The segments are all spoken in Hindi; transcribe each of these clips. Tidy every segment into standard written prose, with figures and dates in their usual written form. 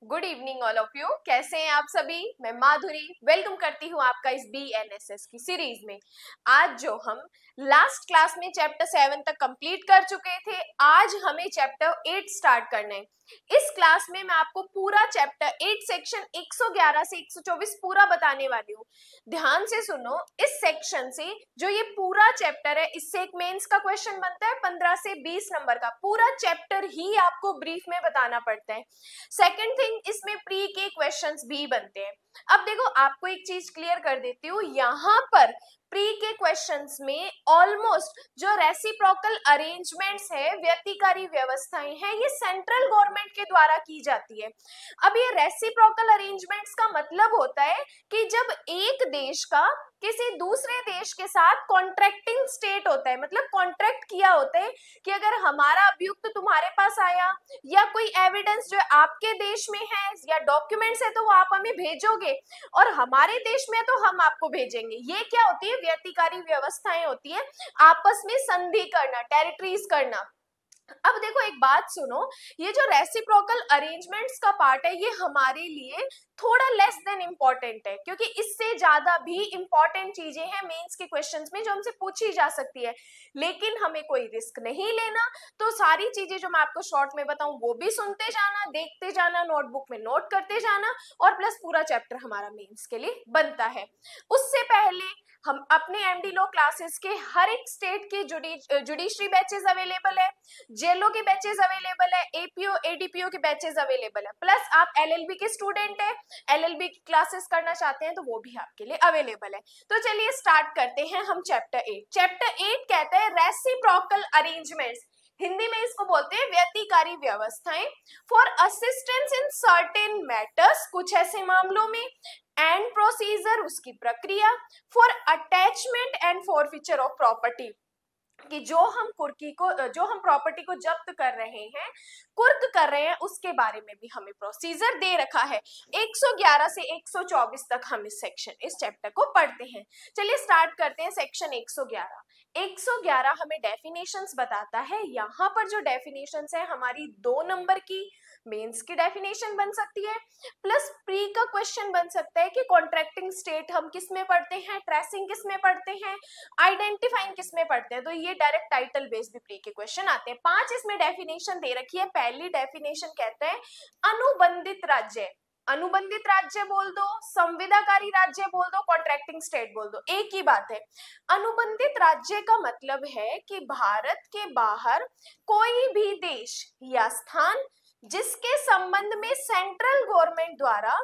Good evening all of you. कैसे हैं आप सभी? मैं माधुरी वेलकम करती हूँ आपका इस BNSS की सीरीज में। आज जो हम लास्ट क्लास में चैप्टर 7 तक कंप्लीट कर चुके थे, आज हमें चैप्टर 8 स्टार्ट करना है। इस क्लास में मैं आपको पूरा चैप्टर 8 सेक्शन 111 से 124 पूरा बताने वाली हूँ। ध्यान से सुनो, इस सेक्शन से जो ये पूरा चैप्टर है, इससे एक मेंस का क्वेश्चन बनता है 15 से 20 नंबर का। पूरा चैप्टर ही आपको ब्रीफ में बताना पड़ता है। सेकेंड थिंग, इसमें प्री के क्वेश्चंस भी बनते हैं। अब देखो, आपको एक चीज क्लियर कर देती हूँ, यहाँ पर प्री के क्वेश्चंस में ऑलमोस्ट जो रेसिप्रोकल अरेंजमेंट्स है, व्यतिकारी व्यवस्थाएं हैं, ये सेंट्रल गवर्नमेंट के द्वारा की जाती है। अब ये रेसिप्रोकल अरेंजमेंट्स का मतलब होता है कि जब एक देश का किसी दूसरे देश के साथ कॉन्ट्रैक्टिंग स्टेट होता है, मतलब कॉन्ट्रैक्ट किया होता है कि अगर हमारा अभियुक्त तुम्हारे पास आया या कोई एविडेंस जो आपके देश में है या डॉक्यूमेंट्स है, तो वो आप हमें भेजोगे और हमारे देश में तो हम आपको भेजेंगे। ये क्या होती है? व्यतिकारी व्यवस्थाएं होती है, आपस में संधि करना, टेरिटरीज करना। अब देखो, एक बात सुनो, ये जो रेसिप्रोकल अरेंजमेंट्स का पार्ट है, ये हमारे लिए थोड़ा लेस देन इंपॉर्टेंट है, क्योंकि इससे ज्यादा भी इंपॉर्टेंट चीजें हैं मेंस के क्वेश्चंस में जो हमसे पूछी जा सकती है। लेकिन हमें कोई रिस्क नहीं लेना, तो सारी चीजें जो मैं आपको शॉर्ट में बताऊं वो भी सुनते जाना, देखते जाना, नोटबुक में नोट करते जाना, और प्लस पूरा चैप्टर हमारा मेंस के लिए बनता है। उससे पहले हम अपने MD लॉ क्लासेस के हर एक स्टेट के जुडिशरी बैचेस अवेलेबल है, जेलों के बैचेस अवेलेबल है, APO ADPO के बैचेस अवेलेबल है, प्लस आप LLB के स्टूडेंट है, LLB की क्लासेस करना चाहते हैं तो वो भी आपके लिए अवेलेबल है। तो चलिए स्टार्ट करते हैं हम चैप्टर 8। चैप्टर 8 कहता है रेसिप्रोकल अरेंजमेंट्स, हिंदी में इसको बोलते हैं व्यतिकारी व्यवस्थाएं, for assistance in certain matters, कुछ ऐसे मामलों में, एंड प्रोसीजर, उसकी प्रक्रिया, for attachment and forfeiture of property, कि जो हम प्रॉपर्टी को जब्त कर रहे हैं, कुर्क कर रहे हैं, उसके बारे में भी हमें प्रोसीजर दे रखा है। 111 से 124 तक हम इस चैप्टर को पढ़ते हैं। चलिए स्टार्ट करते हैं सेक्शन 111। 111 हमें डेफिनेशंस बताता है। यहाँ पर जो डेफिनेशंस है, हमारी 2 नंबर की मेंस की डेफिनेशन बन सकती है, प्लस प्री का क्वेश्चन बन सकता है कि कॉन्ट्रैक्टिंग स्टेट हम किस में पढ़ते हैं, ट्रेसिंग किस में पढ़ते हैं, आइडेंटिफाइंग किस में पढ़ते हैं। तो ये डायरेक्ट टाइटल बेस्ड भी प्री के क्वेश्चन आते हैं। 5 इसमें डेफिनेशन दे रखी है। पहली डेफिनेशन कहता है अनुबंधित राज्य। अनुबंधित राज्य बोल दो, संविदाकारी राज्य बोल दो, कॉन्ट्रैक्टिंग स्टेट बोल दो, एक ही बात है। अनुबंधित राज्य का मतलब है कि भारत के बाहर कोई भी देश या स्थान जिसके संबंध में सेंट्रल गवर्नमेंट द्वारा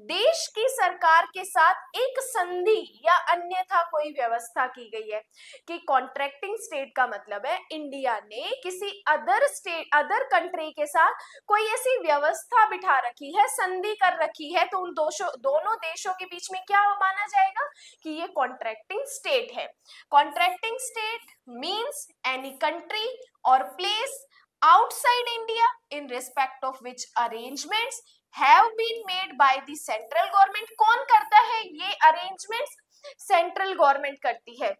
देश की सरकार के साथ एक संधि या अन्यथा कोई व्यवस्था की गई है। कि कॉन्ट्रैक्टिंग स्टेट का मतलब है इंडिया ने किसी अदर कंट्री के साथ कोई ऐसी व्यवस्था बिठा रखी है, संधि कर रखी है, तो उन दोनों देशों के बीच में क्या माना जाएगा कि ये कॉन्ट्रैक्टिंग स्टेट है। Contracting state means any country और place outside India in respect of which arrangements have been made by the central government। कौन करता है ये arrangements? सेंट्रल गवर्नमेंट करती है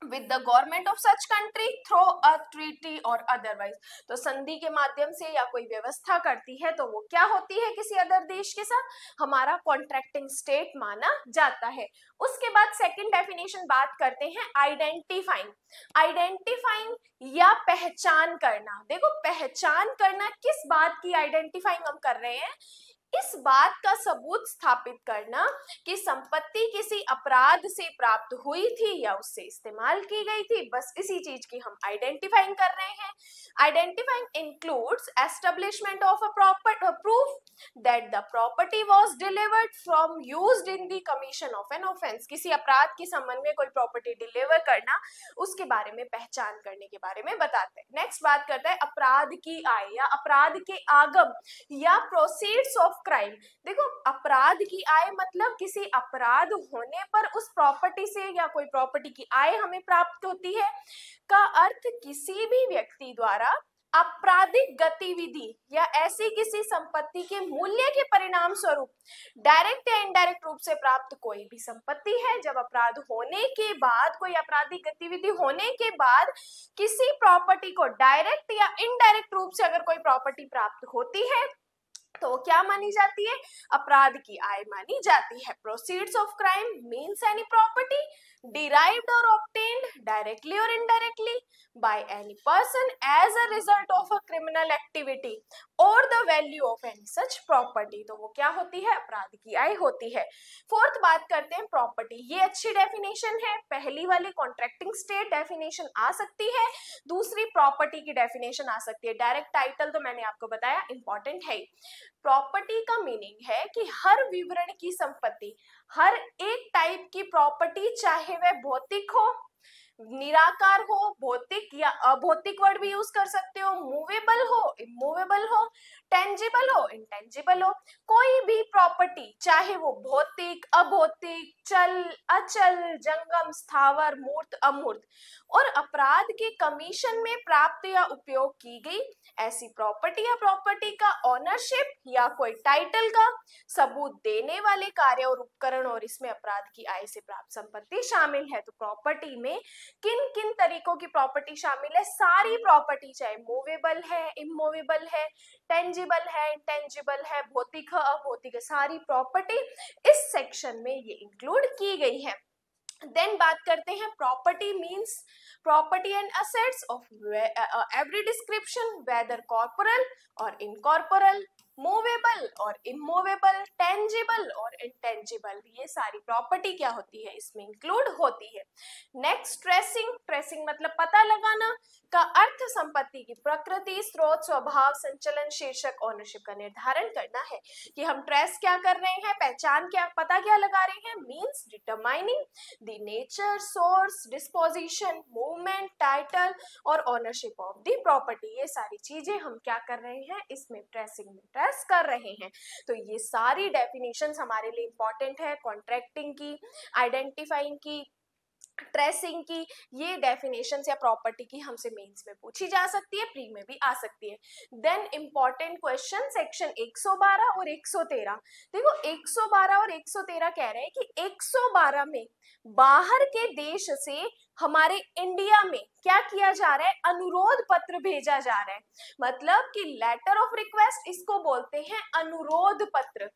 with the government of such country through a treaty or otherwise। तो संधि के माध्यम से या कोई व्यवस्था करती है तो वो क्या होती है? किसी अदर देश के साथ हमारा कॉन्ट्रैक्टिंग स्टेट माना जाता है। उसके बाद सेकंड डेफिनेशन बात करते हैं आइडेंटिफाइंग। आइडेंटिफाइंग या पहचान करना। देखो, पहचान करना किस बात की आइडेंटिफाइंग हम कर रहे हैं? इस बात का सबूत स्थापित करना कि संपत्ति किसी अपराध से प्राप्त हुई थी या उससे इस्तेमाल की गई थी, बस इसी चीज की हम आइडेंटिफाइंग कर रहे हैं। Identifying includes establishment of a proper proof that the property was delivered from used in the commission of an offence. किसी अपराध के संबंध में कोई प्रॉपर्टी डिलीवर करना, उसके बारे में पहचान करने के बारे में बताते हैं। नेक्स्ट बात करता है अपराध की आय या अपराध के आगम या प्रोसीड्स ऑफ क्राइम। देखो, अपराध की आय मतलब किसी अपराध होने पर उस प्रॉपर्टी से या कोई प्रॉपर्टी की आय हमें प्राप्त होती है, का अर्थ किसी भी व्यक्ति द्वारा आपराधिक गतिविधि या ऐसी किसी संपत्ति के मूल्य के परिणाम स्वरूप डायरेक्ट या इनडायरेक्ट रूप से प्राप्त कोई भी संपत्ति है। जब अपराध होने के बाद, कोई आपराधिक गतिविधि होने के बाद किसी प्रॉपर्टी को डायरेक्ट या इनडायरेक्ट रूप से अगर कोई प्रॉपर्टी प्राप्त होती है तो वो क्या मानी जाती है? अपराध की आय मानी जाती है। Proceeds of crime means any property derived or obtained directly or indirectly by any person as a result of a criminal activity or the value of any such property। तो वो क्या होती है? अपराध की आय होती है। फोर्थ बात करते हैं प्रॉपर्टी। ये अच्छी डेफिनेशन है। पहली वाली कॉन्ट्रैक्टिंग स्टेट डेफिनेशन आ सकती है, दूसरी प्रॉपर्टी की डेफिनेशन आ सकती है। डायरेक्ट टाइटल तो मैंने आपको बताया इंपॉर्टेंट है। प्रॉपर्टी का मीनिंग है कि हर विवरण की संपत्ति, हर एक टाइप की प्रॉपर्टी, चाहे वह भौतिक हो, निराकार हो, भौतिक या अभौतिक वर्ड भी यूज कर सकते हो, मूवेबल हो, इमूवेबल हो, टेंजिबल हो, इंटेंजिबल हो, कोई भी प्रॉपर्टी चाहे वो भौतिक, अभौतिक, चल, अचल, जंगम, स्थावर, मूर्त, अमूर्त और अपराध के कमीशन में प्राप्त या उपयोग की गई ऐसी प्रॉपर्टी या प्रॉपर्टी का ऑनरशिप या कोई टाइटल का सबूत देने वाले कार्य और उपकरण और इसमें अपराध की आय से प्राप्त संपत्ति शामिल है। तो प्रॉपर्टी में किन किन तरीकों की प्रॉपर्टी शामिल है? सारी प्रॉपर्टी, चाहे मूवेबल है, इमूवेबल है, टेंजिबल है, इंटेंजिबल है, भौतिक है, अभौतिक है, सारी प्रॉपर्टी इस सेक्शन में ये इंक्लूड की गई है। देन बात करते हैं property means property and assets of every description, whether corporeal और इनकॉर्पोरल, मूवेबल और इमूवेबल, टेंजिबल और इंटेंजिबल, ये सारी प्रॉपर्टी क्या होती है? इसमें इंक्लूड होती है। Next tracing. ट्रेसिंग मतलब पता लगाना का अर्थ संपत्ति की प्रकृति, स्रोत, स्वभाव, संचलन, शीर्षक, ओनरशिप का निर्धारण करना है। कि हम ट्रेस क्या कर रहे हैं? पहचान क्या, पता क्या लगा रहे हैं? Means determining the nature, source, disposition, movement, title और ओनरशिप ऑफ द प्रॉपर्टी, ये सारी चीजें हम क्या कर रहे हैं? इसमें ट्रेसिंग में ट्रेस कर रहे हैं। तो ये सारी डेफिनेशंस हमारे लिए इंपॉर्टेंट है। कॉन्ट्रैक्टिंग की, आइडेंटिफाइंग की, ट्रेसिंग की, ये डेफिनेशंस या प्रॉपर्टी की हमसे मेंस में पूछी जा सकती है, प्री में भी आ सकती है। देन इंपॉर्टेंट क्वेश्चन सेक्शन 112 और 113। देखो 112 और 113 कह रहे हैं कि 112 में बाहर के देश से हमारे इंडिया में क्या किया जा रहा है? अनुरोध पत्र भेजा जा रहा है। मतलब कि लेटर ऑफ रिक्वेस्ट, इसको बोलते हैं अनुरोध पत्र।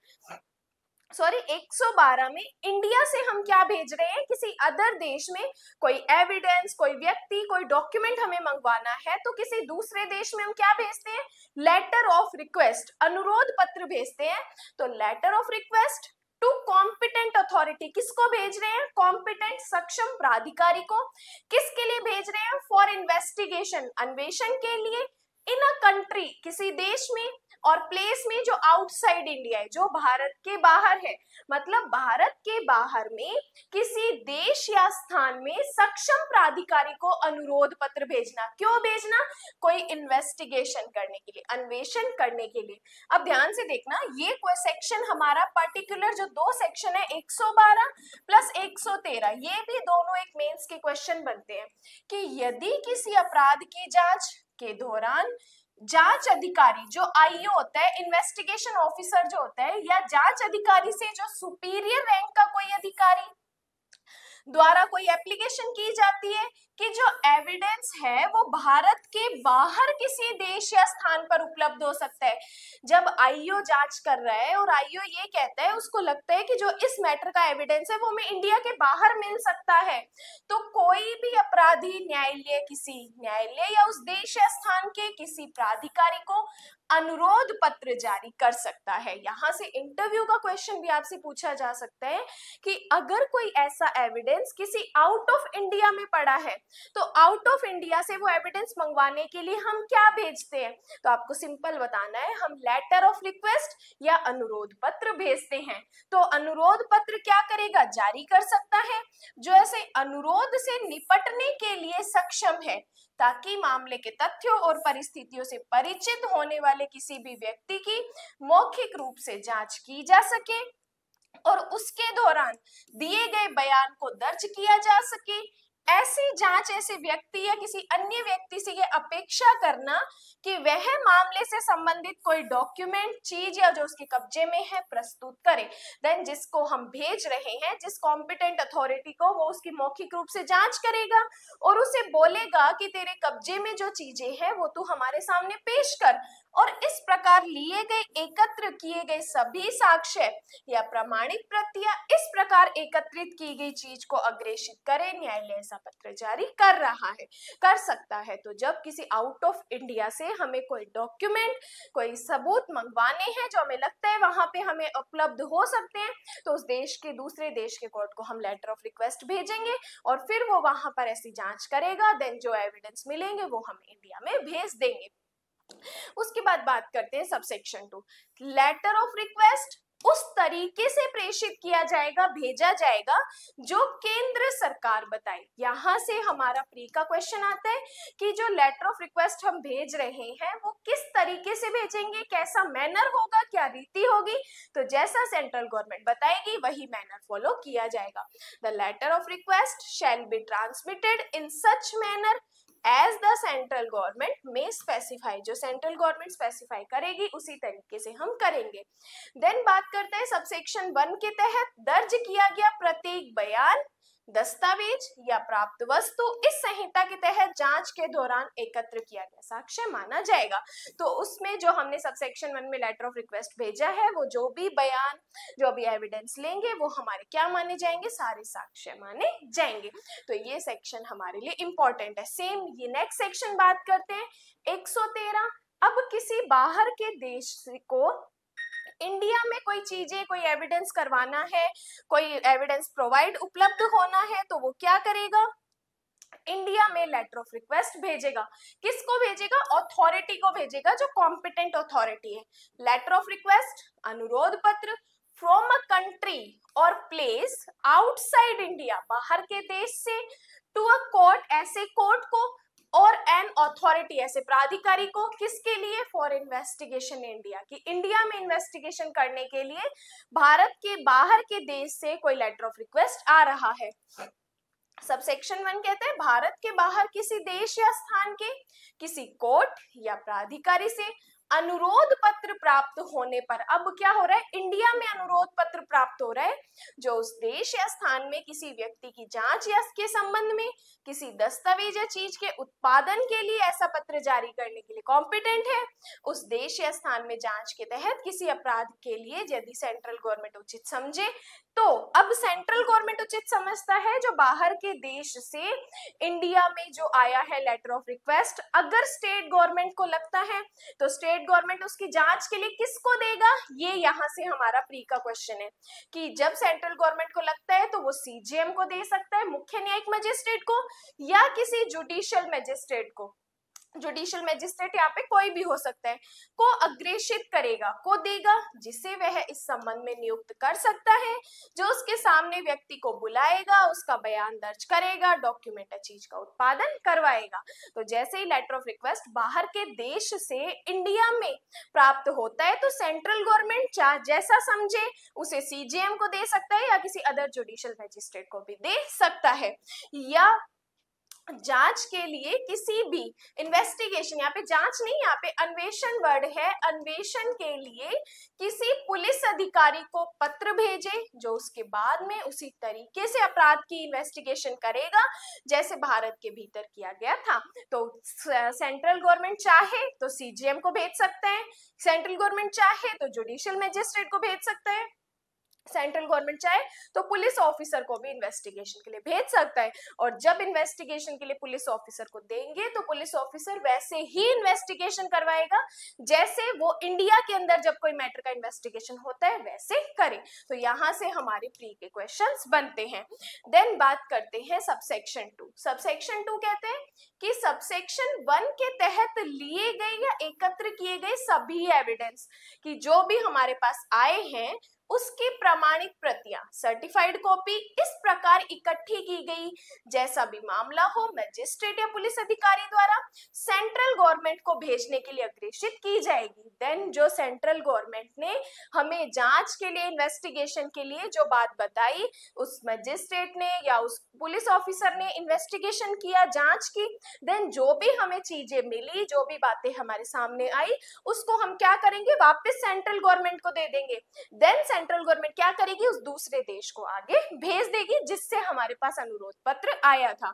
सॉरी 112 में इंडिया से हम क्या भेज रहे हैं? किसी अदर देश में कोई एविडेंस, कोई व्यक्ति, कोई डॉक्यूमेंट हमें मंगवाना है तो किसी दूसरे देश में हम क्या भेजते हैं? लेटर ऑफ रिक्वेस्ट, अनुरोध पत्र भेजते हैं। तो letter of request to competent authority, किसको भेज रहे हैं? कॉम्पिटेंट, सक्षम प्राधिकारी को। किसके लिए भेज रहे हैं? फॉर इन्वेस्टिगेशन, अन्वेषण के लिए। इन अ कंट्री, किसी देश में, और प्लेस में जो आउटसाइड इंडिया है, जो भारत के बाहर है। मतलब भारत के बाहर में किसी देश या स्थान में सक्षम प्राधिकारी को अनुरोध पत्र भेजना। क्यों भेजना? कोई इन्वेस्टिगेशन करने के लिए, अन्वेषण करने के लिए। अब ध्यान से देखना, ये कोई सेक्शन हमारा पर्टिकुलर जो दो सेक्शन है 112 प्लस 113, ये भी दोनों एक मेंस के क्वेश्चन बनते हैं कि यदि किसी अपराध की जांच के दौरान जांच अधिकारी जो आईओ होता है, इन्वेस्टिगेशन ऑफिसर जो होता है, या जांच अधिकारी से जो सुपीरियर रैंक का कोई अधिकारी द्वारा कोई एप्लीकेशन की जाती है कि जो एविडेंस है वो भारत के बाहर किसी देश या स्थान पर उपलब्ध हो सकता है। जब आईओ जांच कर रहा है और आईओ ये कहता है, उसको लगता है कि जो इस मैटर का एविडेंस है वो हमें इंडिया के बाहर मिल सकता है, तो कोई भी अपराधी न्यायालय, किसी न्यायालय या उस देश या स्थान के किसी प्राधिकारी को अनुरोध पत्र जारी कर सकता है। यहाँ से इंटरव्यू का क्वेश्चन भी आपसे पूछा जा सकता है कि अगर कोई ऐसा एविडेंस किसी आउट ऑफ इंडिया में पड़ा है तो आउट ऑफ इंडिया से वो एविडेंस मंगवाने के लिए हम क्या भेजते हैं? तो आपको सिंपल बताना है, हम लेटर ऑफ रिक्वेस्ट या अनुरोध पत्र भेजते हैं। तो अनुरोध पत्र क्या करेगा? जारी कर सकता है जो ऐसे अनुरोध से निपटने के लिए सक्षम है, ताकि मामले के तथ्यों और परिस्थितियों से परिचित होने वाले किसी भी व्यक्ति की मौखिक रूप से जांच की जा सके और उसके दौरान दिए गए बयान को दर्ज किया जा सके। ऐसी जांच ऐसे व्यक्ति या किसी अन्य व्यक्ति से ये अपेक्षा करना कि वह मामले से संबंधित कोई डॉक्यूमेंट, चीज या जो उसके कब्जे में है प्रस्तुत करे। देन जिसको हम भेज रहे हैं, जिस कॉम्पिटेंट अथॉरिटी को, वो उसकी मौखिक रूप से जांच करेगा और उसे बोलेगा कि तेरे कब्जे में जो चीजें हैं वो तू हमारे सामने पेश कर। और इस प्रकार लिए गए एकत्र किए गए सभी साक्ष्य या प्रमाणित प्रतियां इस प्रकार एकत्रित की गई चीज को अग्रेषित करे, न्यायालय ऐसा पत्र जारी कर रहा है, कर सकता है। तो जब किसी आउट ऑफ इंडिया से हमें कोई डॉक्यूमेंट, कोई सबूत मंगवाने हैं जो हमें लगता है वहां पे हमें उपलब्ध हो सकते हैं, तो उस देश के दूसरे देश के कोर्ट को हम लेटर ऑफ रिक्वेस्ट भेजेंगे और फिर वो वहां पर ऐसी जांच करेगा, देन जो एविडेंस मिलेंगे वो हम इंडिया में भेज देंगे। उसके बाद बात करते हैं सबसेक्शन 2, लेटर ऑफ रिक्वेस्ट उस तरीके से प्रेषित किया जाएगा, भेजा जाएगा जो केंद्र सरकार बताए। यहां से हमारा प्री का क्वेश्चन आता है कि जो लेटर ऑफ रिक्वेस्ट हम भेज रहे हैं वो किस तरीके से भेजेंगे, कैसा मैनर होगा, क्या रीति होगी, तो जैसा सेंट्रल गवर्नमेंट बताएगी वही मैनर फॉलो किया जाएगा। The letter of request shall be transmitted in such manner as the central government में स्पेसिफाई, जो सेंट्रल गवर्नमेंट स्पेसिफाई करेगी उसी तरीके से हम करेंगे। देन बात करते हैं सबसेक्शन 1 के तहत दर्ज किया गया प्रत्येक बयान, दस्तावेज या प्राप्त वस्तु इस संहिता के तहत जांच के दौरान एकत्र किया गया साक्ष्य माना जाएगा। तो उसमें जो हमने सबसेक्शन 1 में लेटर ऑफ रिक्वेस्ट भेजा है वो जो भी बयान, जो भी एविडेंस लेंगे वो हमारे क्या माने जाएंगे, सारे साक्ष्य माने जाएंगे। तो ये सेक्शन हमारे लिए इंपॉर्टेंट है। सेम ये नेक्स्ट सेक्शन बात करते हैं 113। अब किसी बाहर के देश को इंडिया में कोई चीजें, कोई एविडेंस करवाना है, कोई एविडेंस प्रोवाइड उपलब्ध होना है, तो वो क्या करेगा, इंडिया में लेटर ऑफ रिक्वेस्ट भेजेगा। किसको भेजेगा, अथॉरिटी को भेजेगा जो कॉम्पिटेंट अथॉरिटी है। लेटर ऑफ रिक्वेस्ट, अनुरोध पत्र फ्रॉम अ कंट्री और प्लेस आउटसाइड इंडिया, बाहर के देश से, टू अ कोर्ट, ऐसे कोर्ट को, और एन अथॉरिटी, ऐसे प्राधिकारी को, किसके लिए, फॉर इन्वेस्टिगेशन इंडिया, कि इंडिया में इन्वेस्टिगेशन करने के लिए भारत के बाहर के देश से कोई लेटर ऑफ रिक्वेस्ट आ रहा है। सबसेक्शन 1 कहते हैं भारत के बाहर किसी देश या स्थान के किसी कोर्ट या प्राधिकारी से अनुरोध पत्र प्राप्त होने पर, अब क्या हो रहा है, इंडिया में अनुरोध पत्र प्राप्त हो रहा है जो उस देश या स्थान में किसी व्यक्ति की जांच या के संबंध में किसी दस्तावेज या चीज के उत्पादन के लिए ऐसा पत्र जारी करने के लिए कॉम्पिटेंट है। उस देश या स्थान में जांच के तहत किसी अपराध के लिए यदि सेंट्रल गवर्नमेंट उचित समझे, तो अब सेंट्रल गवर्नमेंट उचित समझता है जो बाहर के देश से इंडिया में जो आया है लेटर ऑफ रिक्वेस्ट, अगर स्टेट गवर्नमेंट को लगता है तो स्टेट गवर्नमेंट उसकी जांच के लिए किसको देगा, ये यहाँ से हमारा प्री का क्वेश्चन है कि जब सेंट्रल गवर्नमेंट को लगता है तो वो सीजीएम को दे सकता है, मुख्य न्यायिक मजिस्ट्रेट को, या किसी जुडिशियल मजिस्ट्रेट को। जुडिशियल मजिस्ट्रेट यहाँ पे कोई भी हो सकता है, को अग्रेषित करेगा, को देगा, जिसे वह इस संबंध में नियुक्त कर सकता है, जो उसके सामने व्यक्ति को बुलाएगा, उसका बयान दर्ज करेगा, डॉक्यूमेंट या चीज का उत्पादन करवाएगा। तो जैसे ही लेटर ऑफ रिक्वेस्ट बाहर के देश से इंडिया में प्राप्त होता है तो सेंट्रल गवर्नमेंट जैसा समझे उसे सीजीएम को दे सकता है या किसी अदर जुडिशियल मजिस्ट्रेट को भी दे सकता है, या जांच के लिए किसी भी इन्वेस्टिगेशन, यहाँ पे जांच नहीं, यहाँ पे अन्वेषण वर्ड है, अन्वेषण के लिए किसी पुलिस अधिकारी को पत्र भेजे जो उसके बाद में उसी तरीके से अपराध की इन्वेस्टिगेशन करेगा जैसे भारत के भीतर किया गया था। तो सेंट्रल गवर्नमेंट चाहे तो सीजीएम को भेज सकता है, सेंट्रल गवर्नमेंट चाहे तो जुडिशियल मजिस्ट्रेट को भेज सकता है, सेंट्रल गवर्नमेंट चाहे तो पुलिस ऑफिसर को भी इन्वेस्टिगेशन के लिए भेज सकता है। और जब इन्वेस्टिगेशन के लिए पुलिस ऑफिसर को देंगे तो पुलिस ऑफिसर वैसे ही इन्वेस्टिगेशन करवाएगा जैसे वो इंडिया के अंदर जब कोई मैटर का इन्वेस्टिगेशन होता है वैसे करे। तो यहाँ से हमारे प्री के क्वेश्चंस बनते हैं। देन बात करते हैं सबसेक्शन 2। सबसेक्शन 2 कहते हैं कि सबसेक्शन 1 के तहत लिए गए या एकत्र किए गए सभी एविडेंस कि जो भी हमारे पास आए हैं उसकी प्रमाणित प्रतियां, सर्टिफाइड कॉपी इस प्रकार इकट्ठी की गई जैसा भी मामला हो मजिस्ट्रेट या पुलिस अधिकारी द्वारा सेंट्रल गवर्नमेंट को भेजने के लिए अग्रेषित की जाएगी। देन जो सेंट्रल गवर्नमेंट ने हमें जांच के लिए, इन्वेस्टिगेशन के लिए जो बात बताई, उस मजिस्ट्रेट ने या उस पुलिस ऑफिसर ने इन्वेस्टिगेशन किया, जांच की, देन जो भी हमें चीजें मिली, जो भी बातें हमारे सामने आई, उसको हम क्या करेंगे, वापस सेंट्रल गवर्नमेंट को दे देंगे। देन सेंट्रल गवर्नमेंट क्या करेगी, उस दूसरे देश को आगे भेज देगी जिससे हमारे पास अनुरोध पत्र आया था।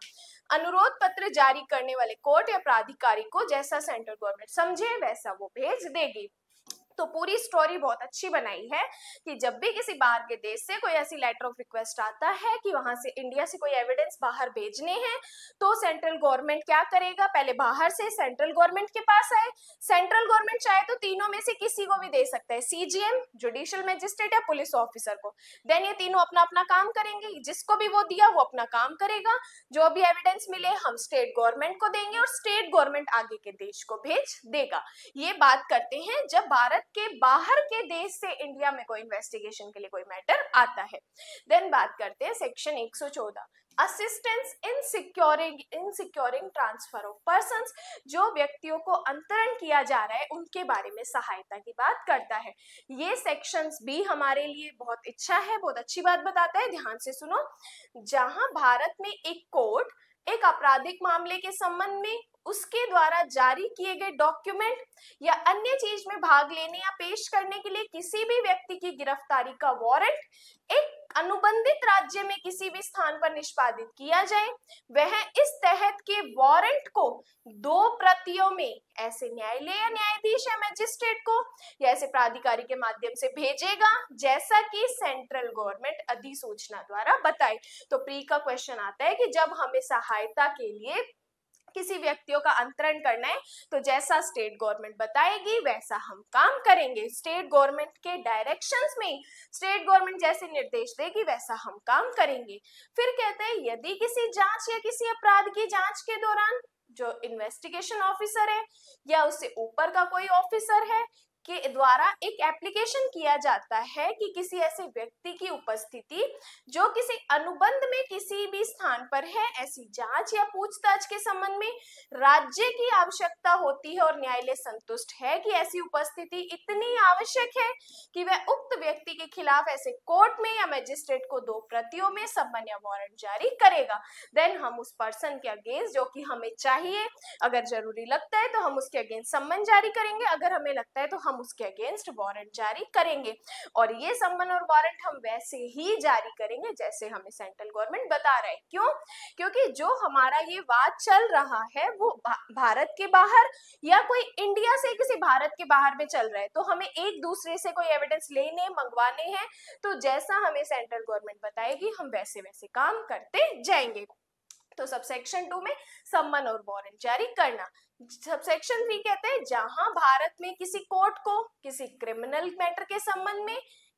अनुरोध पत्र जारी करने वाले कोर्ट या प्राधिकारी को जैसा सेंट्रल गवर्नमेंट समझे वैसा वो भेज देगी। तो पूरी स्टोरी बहुत अच्छी बनाई है कि जब भी किसी बाहर के देश से कोई ऐसी लेटर ऑफ रिक्वेस्ट आता है कि वहां से इंडिया से कोई एविडेंस बाहर भेजने हैं, तो सेंट्रल गवर्नमेंट क्या करेगा, पहले बाहर से सेंट्रल गवर्नमेंट के पास आए। सेंट्रल गवर्नमेंट चाहे तो तीनों में से किसी को भी दे सकता है, सीजीएम, जुडिशियल मजिस्ट्रेट या पुलिस ऑफिसर को। देन ये तीनों अपना अपना काम करेंगे, जिसको भी वो दिया वो अपना काम करेगा। जो भी एविडेंस मिले हम स्टेट गवर्नमेंट को देंगे और स्टेट गवर्नमेंट आगे के देश को भेज देगा। ये बात करते हैं जब भारत के बाहर के देश से इंडिया में कोई इन्वेस्टिगेशन के लिए कोई मैटर आता है। देन बात करते हैं section 114, assistance in securing transfer of persons. जो व्यक्तियों को अंतरण किया जा रहा है उनके बारे में सहायता की बात करता है। ये सेक्शंस भी हमारे लिए बहुत अच्छा है, बहुत अच्छी बात बताता है, ध्यान से सुनो। जहां भारत में एक कोर्ट एक आपराधिक मामले के संबंध में उसके द्वारा जारी किए गए डॉक्यूमेंट या अन्य चीज में भाग लेने या पेश करने के लिए किसी भी व्यक्ति की गिरफ्तारी का वारंट एक अनुबंधित राज्य में किसी भी स्थान पर निष्पादित किया जाए, वह इस तहत के वारंट को 2 प्रतियों में ऐसे न्यायालय या न्यायाधीश या मजिस्ट्रेट को या ऐसे प्राधिकारी के माध्यम से भेजेगा जैसा कि सेंट्रल गवर्नमेंट अधिसूचना द्वारा बताए। तो प्री का क्वेश्चन आता है कि जब हमें सहायता के लिए किसी व्यक्तियों का अंतरण करना है तो जैसा स्टेट गवर्नमेंट बताएगी वैसा हम काम करेंगे। स्टेट गवर्नमेंट के डायरेक्शंस में स्टेट गवर्नमेंट जैसे निर्देश देगी वैसा हम काम करेंगे। फिर कहते हैं यदि किसी जांच या किसी अपराध की जांच के दौरान जो इन्वेस्टिगेशन ऑफिसर है या उससे ऊपर का कोई ऑफिसर है के द्वारा एक एप्लीकेशन किया जाता है कि किसी ऐसे व्यक्ति की उपस्थिति जो किसी अनुबंध में किसी भी स्थान पर है, ऐसी जांच या पूछताछ के संबंध में राज्य की आवश्यकता होती है और न्यायालय संतुष्ट है कि ऐसी उपस्थिति इतनी आवश्यक है कि वह उक्त व्यक्ति के खिलाफ ऐसे कोर्ट में या मजिस्ट्रेट को 2 प्रतियों में सम्मन या वारंट जारी करेगा। देन हम उस पर्सन के अगेंस्ट जो कि हमें चाहिए, अगर जरूरी लगता है तो हम उसके अगेंस्ट सम्मन जारी करेंगे, अगर हमें लगता है तो हम उसके अगेंस्ट वारंट जारी करेंगे। और ये सम्मन और वारंट हम वैसे ही जारी करेंगे जैसे हमें सेंट्रल गवर्नमेंट बता रहा है। क्यों? क्योंकि जो हमारा ये वाद चल रहा है वो भारत के बाहर या कोई इंडिया से किसी भारत के बाहर में चल रहा है, तो हमें एक दूसरे से कोई एविडेंस लेने मंगवाने हैं, तो जैसा हमें सेंट्रल गवर्नमेंट बताएगी हम वैसे वैसे काम करते जाएंगे। तो सबसेक्शन 2 में सम्मन और वारंट जारी करना। सबसेक्शन 3 कहते हैं जहां भारत में किसी कोर्ट को किसी क्रिमिनल मैटर के संबंध में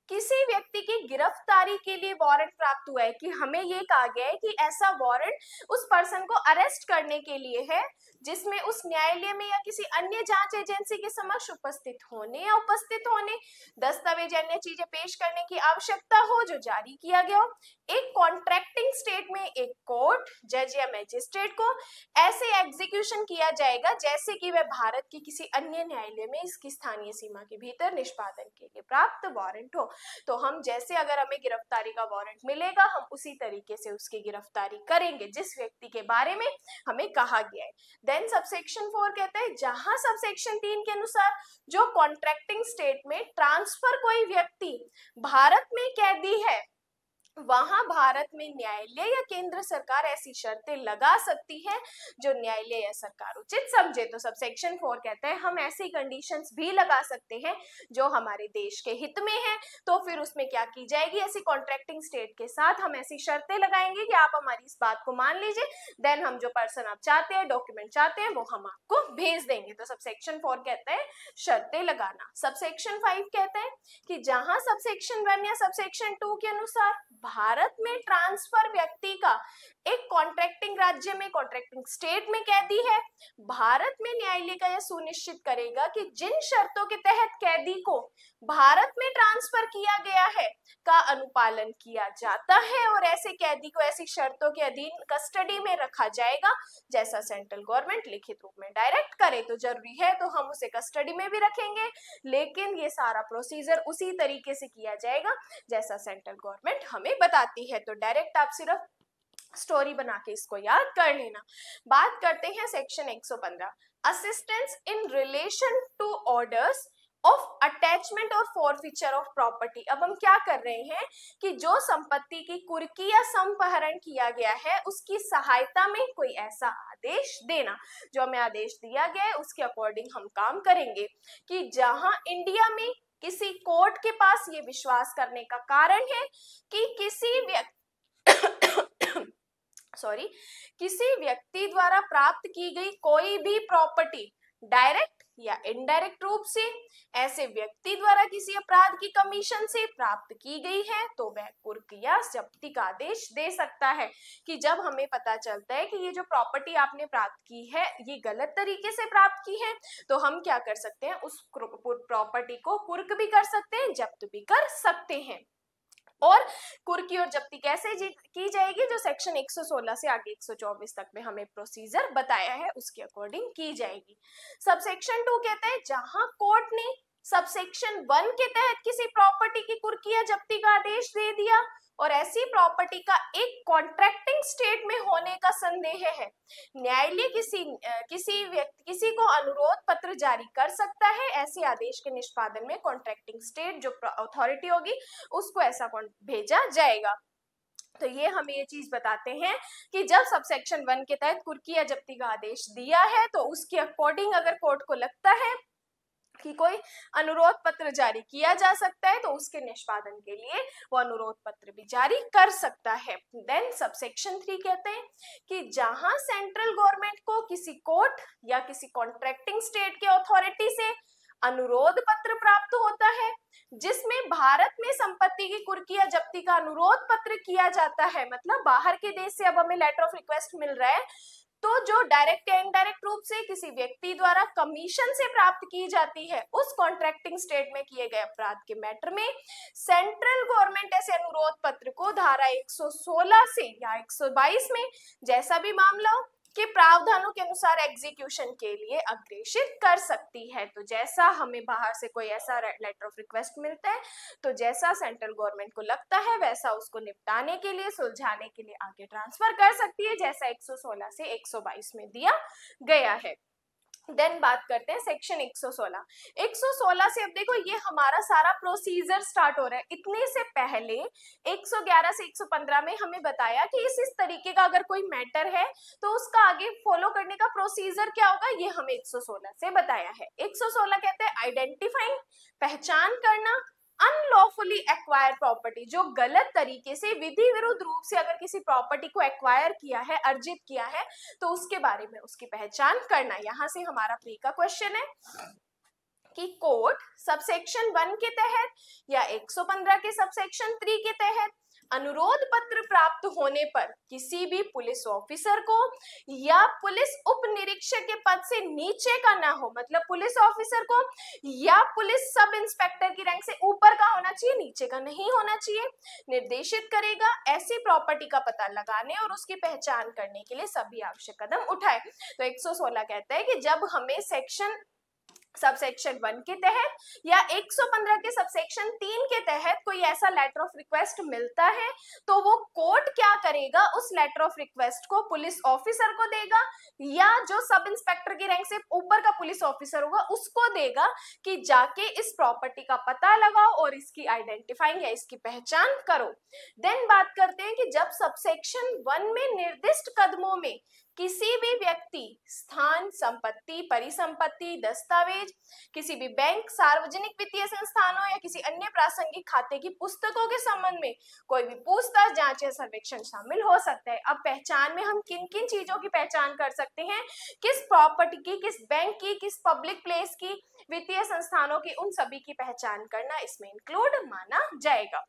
किसी व्यक्ति की गिरफ्तारी के लिए वारंट प्राप्त हुआ है कि हमें ये कहा गया है कि ऐसा वारंट उस पर्सन को अरेस्ट करने के लिए है जिसमें उस न्यायालय में या किसी अन्य जांच एजेंसी के समक्ष उपस्थित होने दस्तावेज अन्य चीजें पेश करने की आवश्यकता हो जो जारी किया गया हो। एक कॉन्ट्रैक्टिंग स्टेट में एक कोर्ट, जज या मैजिस्ट्रेट को ऐसे एग्जीक्यूशन किया जाएगा जैसे कि वह भारत की किसी अन्य न्यायालय में इसकी स्थानीय सीमा के भीतर निष्पादन के लिए प्राप्त वारंट हो। तो हम जैसे अगर हमें गिरफ्तारी का वारंट मिलेगा हम उसी तरीके से उसकी गिरफ्तारी करेंगे जिस व्यक्ति के बारे में हमें कहा गया है। देन सबसेक्शन 4 कहता है जहां सबसेक्शन 3 के अनुसार जो कॉन्ट्रैक्टिंग स्टेट में ट्रांसफर कोई व्यक्ति भारत में कैदी है वहां भारत में न्यायालय या केंद्र सरकार ऐसी शर्तें लगा सकती है जो न्यायालय या सरकार उचित समझे। तो सबसेक्शन 4 कहते हैं हम ऐसी कंडीशंस भी लगा सकते हैं जो हमारे देश के हित में है। तो फिर उसमें क्या की जाएगी, ऐसी कॉन्ट्रैक्टिंग स्टेट के साथ हम ऐसी शर्तें लगाएंगे कि आप हमारी इस बात को मान लीजिए, देन हम जो पर्सन आप चाहते हैं, डॉक्यूमेंट चाहते हैं वो हम आपको भेज देंगे। तो सबसेक्शन 4 कहता है शर्तें लगाना। सबसेक्शन 5 कहते हैं कि जहां सबसेक्शन 1 या सबसेक्शन 2 के अनुसार भारत में ट्रांसफर व्यक्ति का एक कॉन्ट्रैक्टिंग राज्य में कॉन्ट्रैक्टिंग स्टेट में कैदी है, भारत में न्यायालय का यह सुनिश्चित करेगा कि जिन शर्तों के तहत कैदी को भारत में ट्रांसफर किया गया है का अनुपालन किया जाता है और ऐसे कैदी को ऐसी शर्तों के अधीन कस्टडी में रखा जाएगा जैसा सेंट्रल गवर्नमेंट लिखित रूप में डायरेक्ट करे। तो जरूरी है तो हम उसे कस्टडी में भी रखेंगे, लेकिन ये सारा प्रोसीजर उसी तरीके से किया जाएगा जैसा सेंट्रल गवर्नमेंट हमें बताती है। तो डायरेक्ट आप सिर्फ स्टोरी बना के इसको याद कर लेना। बात करते हैं section 115 assistance in relation to orders of attachment और फॉरफीचर ऑफ प्रॉपर्टी। अब हम क्या कर रहे हैं कि जो संपत्ति की कुर्की या संपहरण किया गया है उसकी सहायता में कोई ऐसा आदेश देना। जो हमें आदेश दिया गया है उसके अकॉर्डिंग हम काम करेंगे कि जहां इंडिया में किसी कोर्ट के पास ये विश्वास करने का कारण है कि किसी व्यक्ति द्वारा प्राप्त की गई कोई भी प्रॉपर्टी डायरेक्ट या इनडायरेक्ट रूप से ऐसे व्यक्ति द्वारा किसी अपराध की कमीशन से प्राप्त की गई है तो वह कुर्क या जब्ती का आदेश दे सकता है। कि जब हमें पता चलता है कि ये जो प्रॉपर्टी आपने प्राप्त की है ये गलत तरीके से प्राप्त की है तो हम क्या कर सकते हैं, उस प्रॉपर्टी को कुर्क भी कर सकते हैं, जब्त भी कर सकते हैं। और कुर्की और जब्ती कैसे की जाएगी, जो सेक्शन 116 से आगे 124 तक में हमें प्रोसीजर बताया है उसके अकॉर्डिंग की जाएगी। सबसेक्शन 2 कहते हैं जहां कोर्ट ने सबसेक्शन 1 के तहत किसी प्रॉपर्टी की कुर्की या जब्ती का आदेश दे दिया और ऐसी प्रॉपर्टी का एक कॉन्ट्रैक्टिंग स्टेट में होने का संदेह है, न्यायालय किसी को अनुरोध पत्र जारी कर सकता है। ऐसे आदेश के निष्पादन में कॉन्ट्रैक्टिंग स्टेट जो अथॉरिटी होगी उसको ऐसा भेजा जाएगा। तो ये हमें ये चीज बताते हैं कि जब सबसेक्शन 1 के तहत कुर्की या जब्ती का आदेश दिया है तो उसके अकॉर्डिंग अगर कोर्ट को लगता है कि कोई अनुरोध पत्र जारी किया जा सकता है तो उसके निष्पादन के लिए वो अनुरोध पत्र भी जारी कर सकता है। देन सबसेक्शन 3 कहते हैं कि जहां सेंट्रल गवर्नमेंट को किसी कोर्ट या किसी कॉन्ट्रैक्टिंग स्टेट के अथॉरिटी से अनुरोध पत्र प्राप्त होता है जिसमें भारत में संपत्ति की कुर्की या जब्ती का अनुरोध पत्र किया जाता है, मतलब बाहर के देश से अब हमें लेटर ऑफ रिक्वेस्ट मिल रहा है तो जो डायरेक्ट या इनडायरेक्ट रूप से किसी व्यक्ति द्वारा कमीशन से प्राप्त की जाती है उस कॉन्ट्रैक्टिंग स्टेट में किए गए अपराध के मैटर में सेंट्रल गवर्नमेंट ऐसे अनुरोध पत्र को धारा 116 से या 122 में जैसा भी मामला हो के प्रावधानों के अनुसार एग्जीक्यूशन के लिए अग्रेषित कर सकती है। तो जैसा हमें बाहर से कोई ऐसा लेटर ऑफ रिक्वेस्ट मिलता है तो जैसा सेंट्रल गवर्नमेंट को लगता है वैसा उसको निपटाने के लिए सुलझाने के लिए आगे ट्रांसफर कर सकती है, जैसा 116 से 122 में दिया गया है। देन बात करते हैं सेक्शन 116 से। अब देखो ये हमारा सारा प्रोसीजर स्टार्ट हो रहा है। इतने से पहले 111 से 115 में हमें बताया कि इस तरीके का अगर कोई मैटर है तो उसका आगे फॉलो करने का प्रोसीजर क्या होगा, ये हमें 116 से बताया है। 116 कहते हैं आइडेंटिफाइंग, पहचान करना, अनलॉफुली एक्वायर प्रॉपर्टी, जो गलत तरीके से विधि विरुद्ध रूप से अगर किसी प्रॉपर्टी को एक्वायर किया है, अर्जित किया है तो उसके बारे में उसकी पहचान करना। यहां से हमारा प्री का क्वेश्चन है कि कोर्ट सबसेक्शन 1 के तहत या 115 के सबसेक्शन 3 के तहत अनुरोध पत्र प्राप्त होने पर किसी भी पुलिस ऑफिसर को या पुलिस उप निरीक्षक के पद से नीचे का ना हो, मतलब पुलिस ऑफिसर को या पुलिस सब इंस्पेक्टर की रैंक से ऊपर का होना चाहिए, नीचे का नहीं होना चाहिए, निर्देशित करेगा ऐसी प्रॉपर्टी का पता लगाने और उसकी पहचान करने के लिए सभी आवश्यक कदम उठाए। तो 116 कहता है कि जब हमें सबसेक्शन 1 के तहत या 115 के सबसेक्शन 3 के तहत कोई ऐसा लेटर ऑफ रिक्वेस्ट मिलता है तो वो कोर्ट क्या करेगा, उस लेटर ऑफ रिक्वेस्ट को पुलिस ऑफिसर को देगा या जो सब इंस्पेक्टर की रैंक से ऊपर का पुलिस ऑफिसर होगा उसको देगा कि जाके इस प्रॉपर्टी का पता लगाओ और इसकी आइडेंटिफाइंग या इसकी पहचान करो। देन बात करते हैं कि जब सबसेक्शन 1 में निर्दिष्ट कदमों में किसी भी व्यक्ति, स्थान, संपत्ति, परिसंपत्ति, दस्तावेज, किसी भी बैंक, सार्वजनिक वित्तीय संस्थानों या किसी अन्य प्रासंगिक खाते की पुस्तकों के संबंध में कोई भी पूछताछ, जांच या सर्वेक्षण शामिल हो सकता है। अब पहचान में हम किन किन चीजों की पहचान कर सकते हैं, किस प्रॉपर्टी की, किस बैंक की, किस पब्लिक प्लेस की, वित्तीय संस्थानों की, उन सभी की पहचान करना इसमें इंक्लूड माना जाएगा।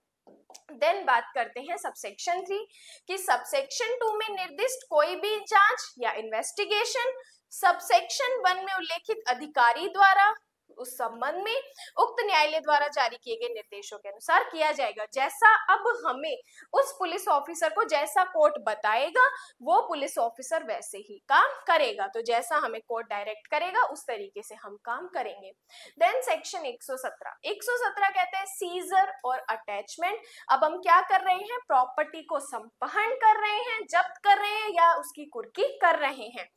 देन बात करते हैं सबसेक्शन 3 कि सबसेक्शन 2 में निर्दिष्ट कोई भी जांच या इन्वेस्टिगेशन सबसेक्शन 1 में उल्लेखित अधिकारी द्वारा उस संबंध में उक्त न्यायालय द्वारा जारी किए गए निर्देशों के अनुसार किया जाएगा। जैसा अब हमें उस पुलिस ऑफिसर को जैसा कोर्ट बताएगा वो पुलिस ऑफिसर वैसे ही काम करेगा। तो जैसा हमें कोर्ट डायरेक्ट करेगा उस तरीके से हम काम करेंगे। देन सेक्शन 117 कहते हैं सीजर और अटैचमेंट। अब हम क्या कर रहे हैं, प्रॉपर्टी को संपहरण कर रहे हैं, जब्त कर रहे हैं या उसकी कुर्की कर रहे हैं।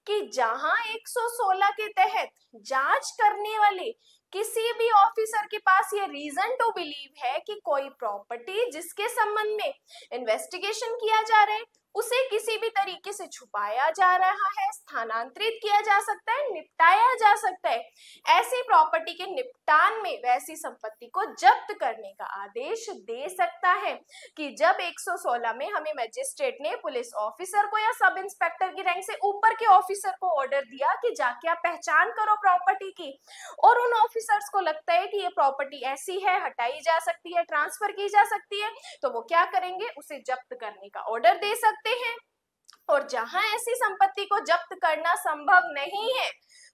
कि जहां 116 के तहत जांच करने वाले किसी भी ऑफिसर के पास ये रीजन टू बिलीव है कि कोई प्रॉपर्टी जिसके संबंध में इन्वेस्टिगेशन किया जा रहा है उसे किसी भी तरीके से छुपाया जा रहा है, स्थानांतरित किया जा सकता है, निपटाया जा सकता है, ऐसी प्रॉपर्टी के निपटान में वैसी संपत्ति को जब्त करने का आदेश दे सकता है। कि जब 116 में हमें मजिस्ट्रेट ने पुलिस ऑफिसर को या सब इंस्पेक्टर की रैंक से ऊपर के ऑफिसर को ऑर्डर दिया कि जाके आप पहचान करो प्रॉपर्टी की, और उन ऑफिसर्स को लगता है कि ये प्रॉपर्टी ऐसी है, हटाई जा सकती है, ट्रांसफर की जा सकती है, तो वो क्या करेंगे, उसे जब्त करने का ऑर्डर दे सकते हैं। और जहां ऐसी संपत्ति को जब्त करना संभव नहीं है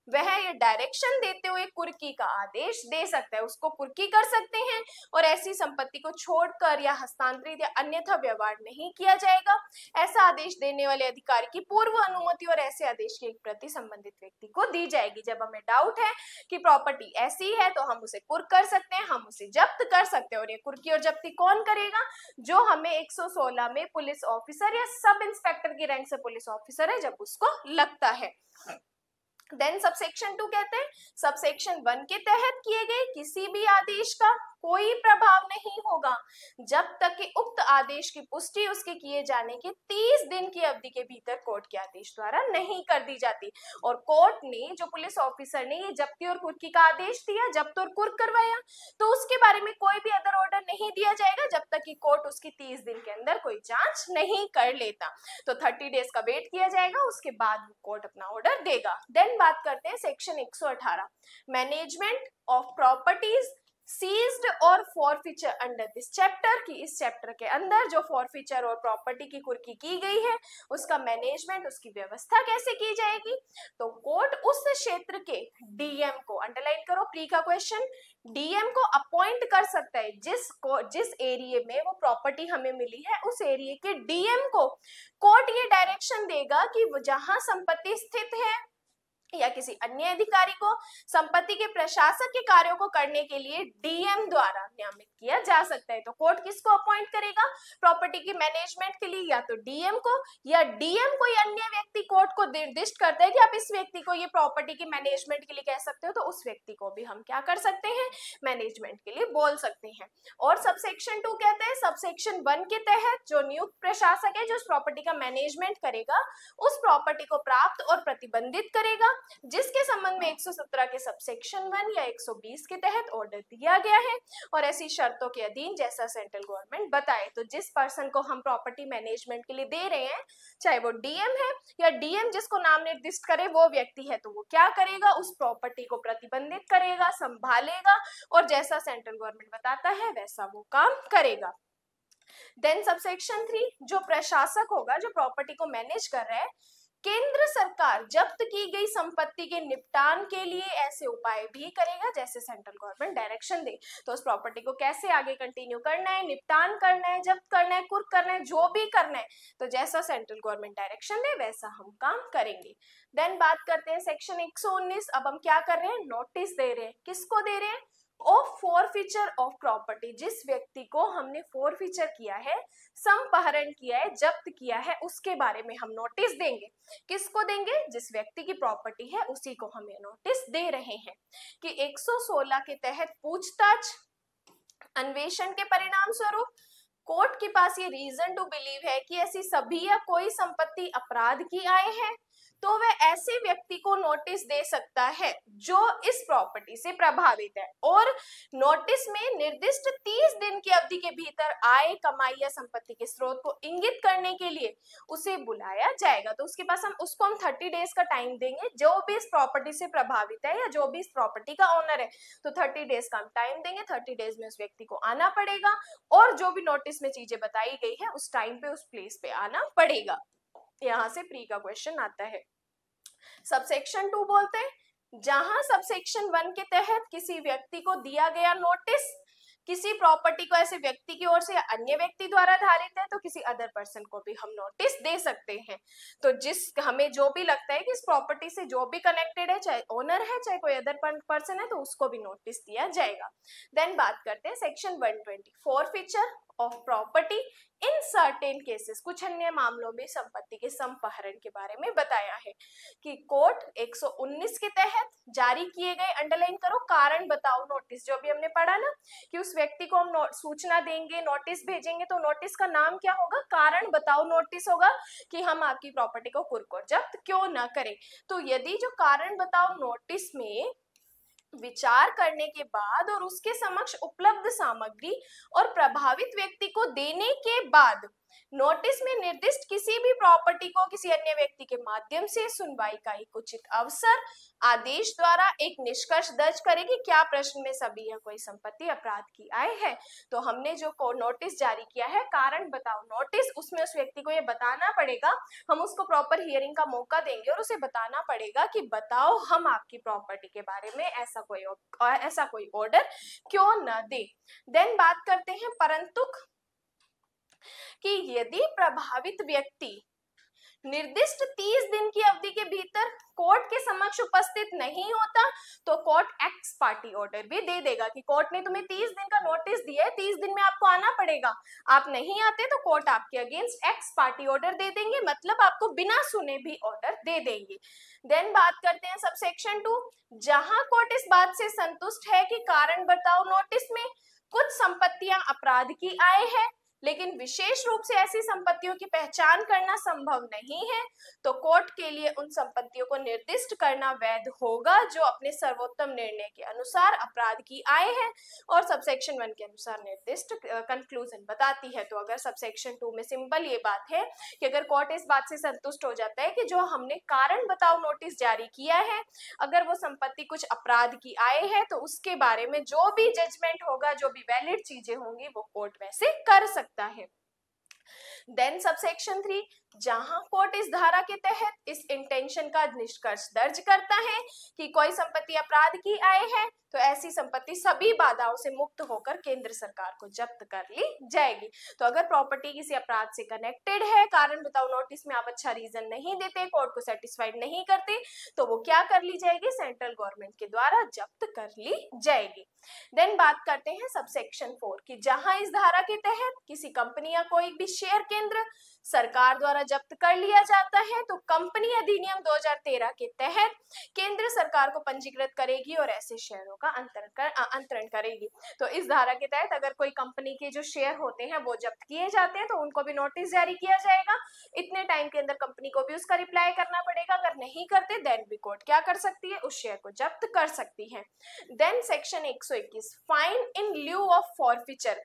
वह ये डायरेक्शन देते हुए कुर्की का आदेश दे सकता है, उसको कुर्की कर सकते हैं और ऐसी संपत्ति को छोड़कर या हस्तांतरित या अन्यथा व्यवहार नहीं किया जाएगा। ऐसा आदेश देने वाले अधिकारी की पूर्व अनुमति और ऐसे आदेश की एक प्रति संबंधित व्यक्ति को दी जाएगी। जब हमें डाउट है कि प्रॉपर्टी ऐसी है तो हम उसे कुर्क कर सकते हैं, हम उसे जब्त कर सकते हैं। और ये कुर्की और जब्ती कौन करेगा, जो हमें 116 में पुलिस ऑफिसर या सब इंस्पेक्टर की रैंक से पुलिस ऑफिसर है जब उसको लगता है। देन सबसेक्शन 2 कहते हैं सबसेक्शन 1 के तहत किए गए किसी भी आदेश का कोई प्रभाव नहीं होगा जब तक कि उक्त आदेश की पुष्टि उसके किए जाने के 30 दिन की अवधि के भीतर कोर्ट के आदेश द्वारा नहीं कर दी जाती। और कोर्ट ने, जो पुलिस ऑफिसर ने ये जब्ती और कुर्की का आदेश दिया, जब्त और कुर्क करवाया, तो उसके बारे में कोई भी अदर ऑर्डर नहीं दिया जाएगा जब तक कि कोर्ट उसकी 30 दिन के अंदर कोई जांच नहीं कर लेता। तो 30 डेज का वेट किया जाएगा, उसके बाद कोर्ट अपना ऑर्डर देगा। देन बात करते हैं section 118 management of properties seized और फॉरफीचर अंडर दिस चैप्टर, की इस चैप्टर के अंदर जो फॉरफीचर और प्रॉपर्टी की कुर्की की गई है उसका मैनेजमेंट, उसकी व्यवस्था कैसे की जाएगी। तो कोर्ट उस क्षेत्र के डीएम को, अंडरलाइन करो प्री का क्वेश्चन, डीएम को अपॉइंट कर सकता है जिस एरिया में वो प्रॉपर्टी हमें मिली है उस एरिया के डीएम को कोर्ट ये डायरेक्शन देगा कि जहां संपत्ति स्थित है या किसी अन्य अधिकारी को संपत्ति के प्रशासक के कार्यों को करने के लिए डीएम द्वारा नियमित किया जा सकता है। तो कोर्ट किसको अपॉइंट करेगा प्रॉपर्टी की मैनेजमेंट के लिए, या तो डीएम को, या डीएम कोई अन्य व्यक्ति कोर्ट को निर्दिष्ट करता है कि आप इस व्यक्ति को ये प्रॉपर्टी की मैनेजमेंट के लिए कह सकते हो, तो उस व्यक्ति को भी हम क्या कर सकते हैं, मैनेजमेंट के लिए बोल सकते हैं। और सबसेक्शन 2 कहते हैं सबसेक्शन 1 के तहत जो नियुक्त प्रशासक है जो उस प्रॉपर्टी का मैनेजमेंट करेगा उस प्रॉपर्टी को प्राप्त और प्रतिबंधित करेगा जिसके संबंध में 117 के सबसेक्शन 1 या 120 के तहत ऑर्डर दिया गया है, और ऐसी शर्तों के अधीन जैसा सेंट्रल गवर्नमेंट बताए। तो जिस पर्सन को हम प्रॉपर्टी मैनेजमेंट के लिए दे रहे हैं, चाहे वो डीएम है या डीएम जिसको नाम निर्दिष्ट करे वो व्यक्ति है, तो वो क्या करेगा, उस प्रॉपर्टी को प्रतिबंधित करेगा, संभालेगा, और जैसा सेंट्रल गवर्नमेंट बताता है वैसा वो काम करेगा। देन सबसेक्शन 3 जो प्रशासक होगा जो प्रॉपर्टी को मैनेज कर रहा है, केंद्र सरकार जब्त की गई संपत्ति के निपटान के लिए ऐसे उपाय भी करेगा जैसे सेंट्रल गवर्नमेंट डायरेक्शन दे। तो उस प्रॉपर्टी को कैसे आगे कंटिन्यू करना है, निपटान करना है, जब्त करना है, कुर्क करना है, जो भी करना है, तो जैसा सेंट्रल गवर्नमेंट डायरेक्शन दे वैसा हम काम करेंगे। देन बात करते हैं सेक्शन 119। अब हम क्या कर रहे हैं, नोटिस दे रहे हैं। किसको दे रहे हैं, ऑफ फॉरफीचर ऑफ प्रॉपर्टी, जिस व्यक्ति को हमने फॉरफीचर किया है, संपहरण किया है, जब्त किया है, उसके बारे में हम नोटिस देंगे। किसको देंगे, जिस व्यक्ति की प्रॉपर्टी है उसी को हम ये नोटिस दे रहे हैं। कि 116 के तहत पूछताछ अन्वेषण के परिणाम स्वरूप कोर्ट के पास ये रीजन टू बिलीव है कि ऐसी सभी या कोई संपत्ति अपराध की आय है, तो वह ऐसे व्यक्ति को नोटिस दे सकता है जो इस प्रॉपर्टी से प्रभावित है, और नोटिस में निर्दिष्ट 30 दिन की अवधि के भीतर आय, कमाई या संपत्ति के स्रोत को इंगित करने के लिए उसे बुलाया जाएगा। तो उसके पास उसको हम 30 डेज का टाइम देंगे, जो भी इस प्रॉपर्टी से प्रभावित है या जो भी इस प्रॉपर्टी का ओनर है, तो 30 डेज का हम टाइम देंगे। 30 डेज में उस व्यक्ति को आना पड़ेगा और जो भी नोटिस में चीजें बताई गई है उस टाइम पे उस प्लेस पे आना पड़ेगा। यहां से प्री का क्वेश्चन आता है। सबसेक्शन 2 बोलते हैं जहां सबसेक्शन 1 के तहत किसी व्यक्ति को दिया गया नोटिस किसी प्रॉपर्टी को ऐसे व्यक्ति की ओर से या अन्य व्यक्ति द्वारा धारित है तो किसी अदर पर्सन को भी हम नोटिस दे सकते हैं। तो जिस हमें जो भी लगता है कि इस प्रॉपर्टी से जो भी कनेक्टेड है, चाहे ओनर है चाहे कोई अदर पर्सन है, तो उसको भी नोटिस दिया जाएगा। देन बात करते हैं section 124 feature of property in certain cases, कुछ अन्य मामलों में संपत्ति के संपहरण के बारे में बताया है कि कोर्ट 119 के तहत जारी किए गए, अंडरलाइन करो, कारण बताओ नोटिस, जो भी हमने पढ़ा ना कि उस व्यक्ति को हम सूचना देंगे, नोटिस भेजेंगे, तो नोटिस का नाम क्या होगा, कारण बताओ नोटिस होगा कि हम आपकी प्रॉपर्टी को कुरकुर जब्त क्यों ना करें। तो यदि जो कारण बताओ नोटिस में विचार करने के बाद और उसके समक्ष उपलब्ध सामग्री और प्रभावित व्यक्ति को देने के बाद नोटिस में निर्दिष्ट किसी भी प्रॉपर्टी को किसी अन्य व्यक्ति के माध्यम से सुनवाई का एक उचित अवसर आदेश द्वारा एक निष्कर्ष दर्ज करेगी, क्या प्रश्न में सभी यह कोई संपत्ति अपराध की आय है। तो हमने जो नोटिस जारी किया है कारण बताओ नोटिस, उसमें उस व्यक्ति को ये बताना पड़ेगा, हम उसको प्रॉपर हियरिंग का मौका देंगे और उसे बताना पड़ेगा कि बताओ हम आपकी प्रॉपर्टी के बारे में ऐसा कोई ऑर्डर क्यों न दे। देन बात करते हैं परंतु कि यदि प्रभावित व्यक्ति निर्दिष्ट 30 दिन की अवधि के भीतर कोर्ट के समक्ष उपस्थित नहीं होता तो कोर्ट एक्स पार्टी ऑर्डर भी दे देगा कि कोर्ट ने तुम्हें 30 दिन का नोटिस दिया है, 30 दिन में आपको आना पड़ेगा, आप नहीं आते तो कोर्ट आपके अगेंस्ट एक्स पार्टी ऑर्डर दे देंगे, मतलब आपको बिना सुने भी ऑर्डर दे देंगे। देन बात करते हैं सब सेक्शन 2, जहां कोर्ट इस बात से संतुष्ट है कि कारण बताओ नोटिस में कुछ संपत्तियां अपराध की आय है लेकिन विशेष रूप से ऐसी संपत्तियों की पहचान करना संभव नहीं है, तो कोर्ट के लिए उन संपत्तियों को निर्दिष्ट करना वैध होगा जो अपने सर्वोत्तम निर्णय के अनुसार अपराध की आय है और सबसेक्शन 1 के अनुसार निर्दिष्ट कंक्लूजन बताती है। तो अगर सबसेक्शन 2 में सिंपल ये बात है कि अगर कोर्ट इस बात से संतुष्ट हो जाता है कि जो हमने कारण बताओ नोटिस जारी किया है अगर वो संपत्ति कुछ अपराध की आय है तो उसके बारे में जो भी जजमेंट होगा, जो भी वैलिड चीजें होंगी वो कोर्ट वैसे कर सकता है। देन सबसेक्शन 3, जहां कोर्ट इस धारा के तहत इस इंटेंशन का निष्कर्ष दर्ज करता है कि कोई संपत्ति अपराध की आय है तो ऐसी संपत्ति सभी बाधाओं से मुक्त होकर केंद्र सरकार को जब्त कर ली जाएगी। तो अगर प्रॉपर्टी किसी अपराध से कनेक्टेड है, कारण बताओ नोटिस में आप अच्छा रीजन नहीं देते, कोर्ट को सेटिस्फाइड नहीं करते, तो वो क्या कर ली जाएगी, सेंट्रल गवर्नमेंट के द्वारा जब्त कर ली जाएगी। देन बात करते हैं सबसेक्शन 4 की, जहां इस धारा के तहत किसी कंपनी या कोई भी शेयर केंद्र सरकार द्वारा जब्त कर लिया जाता है तो कंपनी अधिनियम 2013 के तहत केंद्र सरकार को पंजीकृत करेगी और ऐसे शेयरों का अंतरण करेगी। तो इस धारा के तहत अगर कोई कंपनी के जो शेयर होते हैं वो जब्त किए जाते हैं तो उनको भी नोटिस जारी किया जाएगा, इतने टाइम के अंदर कंपनी को भी उसका रिप्लाई करना पड़ेगा, अगर नहीं करते देन भी कोर्ट क्या कर सकती है, उस शेयर को जब्त कर सकती है। Then section 121, fine in lieu of forfeiture,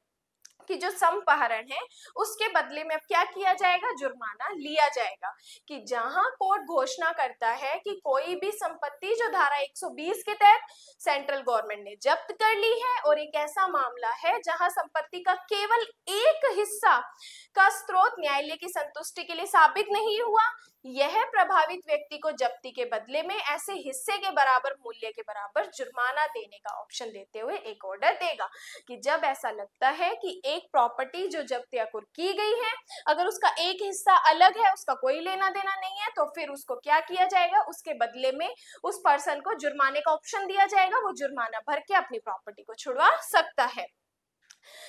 कि जो संपहरण है उसके बदले में अब क्या किया जाएगा, जुर्माना लिया जाएगा। कि जहां कोर्ट घोषणा करता है कि कोई भी संपत्ति जो धारा 120 के तहत सेंट्रल गवर्नमेंट ने जब्त कर ली है और एक ऐसा मामला है जहां संपत्ति का केवल एक हिस्सा का स्रोत न्यायालय की संतुष्टि के लिए साबित नहीं हुआ, यह प्रभावित व्यक्ति को जब्ती के बदले में ऐसे हिस्से के बराबर मूल्य के बराबर जुर्माना देने का ऑप्शन देते हुए एक ऑर्डर देगा। कि जब ऐसा लगता है कि एक प्रॉपर्टी जो जब्त या कुर्क की गई है अगर उसका एक हिस्सा अलग है, उसका कोई लेना देना नहीं है, तो फिर उसको क्या किया जाएगा, उसके बदले में उस पर्सन को जुर्माने का ऑप्शन दिया जाएगा, वो जुर्माना भर के अपनी प्रॉपर्टी को छुड़वा सकता है।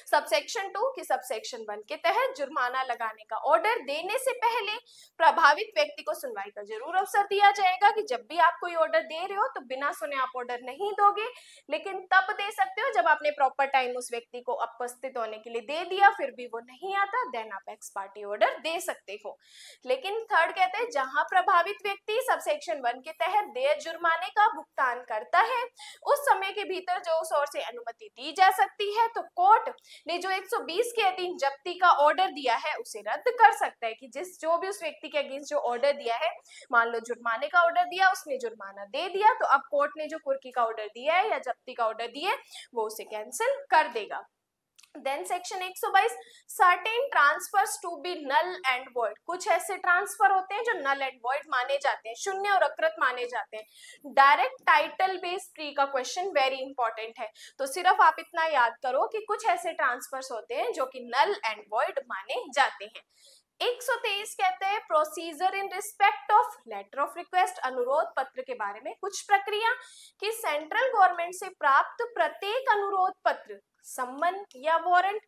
सबसेक्शन 2 की सबसेक्शन 1 के तहत जुर्माना लगाने का ऑर्डर देने से पहले प्रभावित व्यक्ति को सुनवाई का जरूर अवसर दिया जाएगा। कि जब भी आप कोई ऑर्डर दे रहे हो तो बिना सुने आप ऑर्डर नहीं दोगे, लेकिन तब दे सकते हो जब आपने प्रॉपर टाइम उस व्यक्ति को उपस्थित होने के लिए दे दिया फिर भी वो नहीं आता, देन आप एक्स पार्टी ऑर्डर दे सकते हो। लेकिन थर्ड कहते हैं जहां प्रभावित व्यक्ति सबसेक्शन 1 के तहत देय जुर्माने का भुगतान करता है उस समय के भीतर जो उस ओर से अनुमति दी जा सकती है तो कोर्ट ने जो 120 के अधीन जब्ती का ऑर्डर दिया है उसे रद्द कर सकता है। कि जो भी उस व्यक्ति के अगेंस्ट जो ऑर्डर दिया है, मान लो जुर्माने का ऑर्डर दिया, उसने जुर्माना दे दिया, तो अब कोर्ट ने जो कुर्की का ऑर्डर दिया है या जब्ती का ऑर्डर दिया है वो उसे कैंसिल कर देगा। Then section 122 certain transfers to be null and void, कुछ ऐसे ट्रांसफर होते हैं जो नल एंड वॉइड माने जाते हैं, शून्य और अकृत माने जाते हैं। डायरेक्ट टाइटल बेस्ड ट्री का क्वेश्चन वेरी इंपॉर्टेंट है, तो सिर्फ आप इतना याद करो कि कुछ ऐसे ट्रांसफर्स होते हैं जो कि नल एंड वॉइड माने जाते हैं। 123 कहते हैं procedure in respect of letter of request, अनुरोध पत्र के बारे में कुछ प्रक्रिया कि सेंट्रल गवर्नमेंट से प्राप्त प्रत्येक अनुरोध पत्र, सम्मन या वारंट।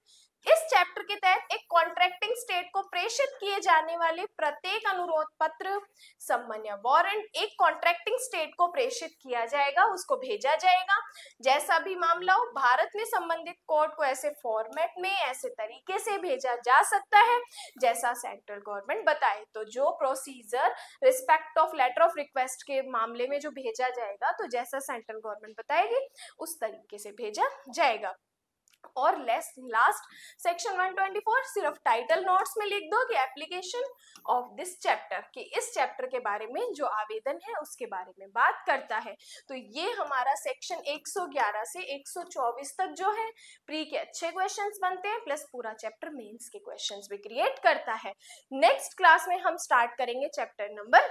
इस चैप्टर के तहत एक कॉन्ट्रैक्टिंग स्टेट को प्रेषित किए जाने वाले प्रत्येक अनुरोध पत्र, सम्मन या वारंट एक कॉन्ट्रैक्टिंग स्टेट को प्रेषित किया जाएगा, उसको भेजा जाएगा। जैसा भी मामला हो, भारत में संबंधित कोर्ट को ऐसे फॉर्मेट में, ऐसे तरीके से भेजा जा सकता है जैसा सेंट्रल गवर्नमेंट बताए। तो जो procedure respect of letter of request के मामले में जो भेजा जाएगा, तो जैसा सेंट्रल गवर्नमेंट बताएगी उस तरीके से भेजा जाएगा। और लास्ट सेक्शन 124 सिर्फ टाइटल नोट्स में लिख दो कि एप्लीकेशन ऑफ दिस चैप्टर, कि इस चैप्टर के बारे में जो आवेदन है उसके बारे में बात करता है। तो ये हमारा सेक्शन 111 से 124 तक जो है प्री के अच्छे क्वेश्चंस बनते हैं, प्लस पूरा चैप्टर मेंस के क्वेश्चंस भी क्रिएट करता है। नेक्स्ट क्लास में हम स्टार्ट करेंगे चैप्टर नंबर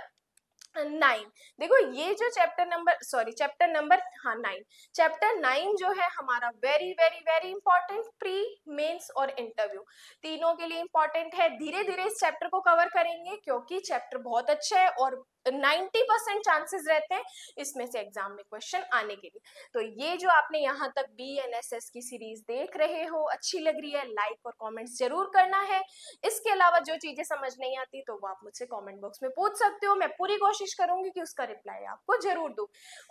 9। देखो ये जो चैप्टर नंबर 9, चैप्टर 9 जो है हमारा very very very important, pre, mains और इंटरव्यू तीनों के लिए इंपॉर्टेंट है। धीरे धीरे इस चैप्टर को कवर करेंगे क्योंकि चैप्टर बहुत अच्छा है और 90% चांसेस रहते हैं इसमें से एग्जाम में क्वेश्चन आने के लिए। तो ये जो आपने यहाँ तक BNSS की सीरीज देख रहे हो, अच्छी लग रही है, लाइक और कमेंट्स जरूर करना है। इसके अलावा जो चीजें समझ नहीं आती तो वो आप मुझसे कमेंट बॉक्स में पूछ सकते हो, मैं पूरी कोशिश करूंगी कि उसका रिप्लाई आपको जरूर दूं।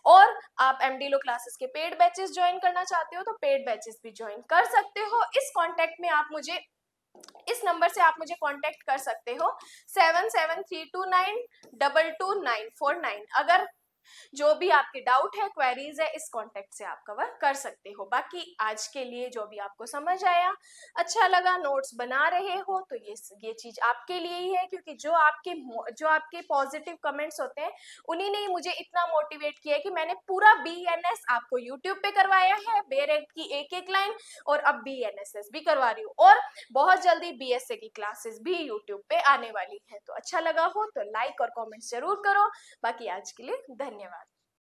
और आप MD लो क्लासेस के पेड बैचेस ज्वाइन करना चाहते हो तो पेड बैचेस भी ज्वाइन कर सकते हो। इस कॉन्टेक्ट में आप मुझे, इस नंबर से आप मुझे कांटेक्ट कर सकते हो 7732922949। अगर जो भी आपके डाउट है, क्वेरीज है, इस कांटेक्ट से आप कवर कर सकते हो। बाकी आज के लिए जो भी आपको समझ आया, अच्छा लगा, नोट्स बना रहे हो तो ये चीज आपके लिए ही है, क्योंकि जो आपके पॉजिटिव कमेंट्स होते हैं उन्हीं ने मुझे इतना मोटिवेट किया है कि मैंने पूरा BNS आपको यूट्यूब पे करवाया है, बेरेट की एक एक लाइन, और अब BNSS भी करवा रही हूँ, और बहुत जल्दी BSA की क्लासेस भी यूट्यूब पे आने वाली है। तो अच्छा लगा हो तो लाइक और कॉमेंट्स जरूर करो। बाकी आज के लिए धन्यवाद।